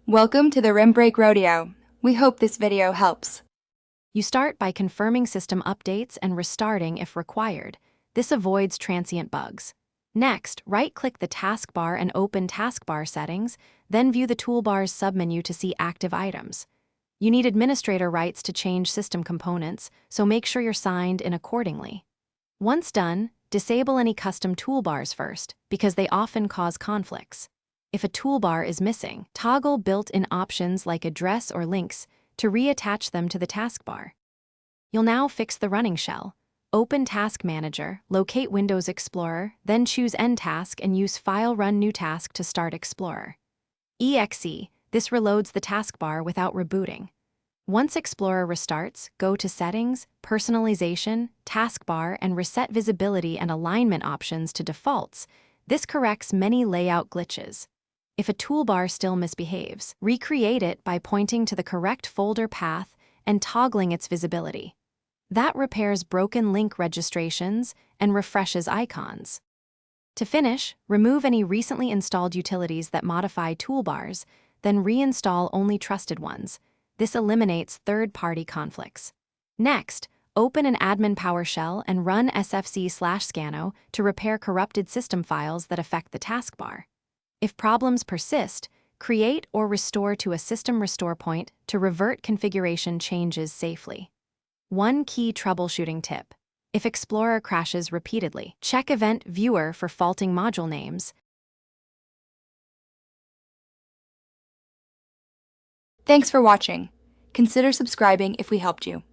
Welcome to the Rim Break Rodeo. We hope this video helps. You start by confirming system updates and restarting if required. This avoids transient bugs. Next, right-click the taskbar and open taskbar settings, then view the Toolbars submenu to see active items. You need administrator rights to change system components, so make sure you're signed in accordingly. Once done, disable any custom toolbars first, because they often cause conflicts. If a toolbar is missing, toggle built-in options like address or links to reattach them to the taskbar. You'll now fix the running shell. Open Task Manager, locate Windows Explorer, then choose End Task and use File Run New Task to start Explorer. EXE, this reloads the taskbar without rebooting. Once Explorer restarts, go to Settings, Personalization, Taskbar, and reset visibility and alignment options to defaults. This corrects many layout glitches. If a toolbar still misbehaves, recreate it by pointing to the correct folder path and toggling its visibility. That repairs broken link registrations and refreshes icons. To finish, remove any recently installed utilities that modify toolbars, then reinstall only trusted ones. This eliminates third-party conflicts. Next, open an admin PowerShell and run sfc/scano to repair corrupted system files that affect the taskbar. If problems persist, create or restore to a system restore point to revert configuration changes safely. One key troubleshooting tip: if Explorer crashes repeatedly, check Event Viewer for faulting module names. Thanks for watching. Consider subscribing if we helped you.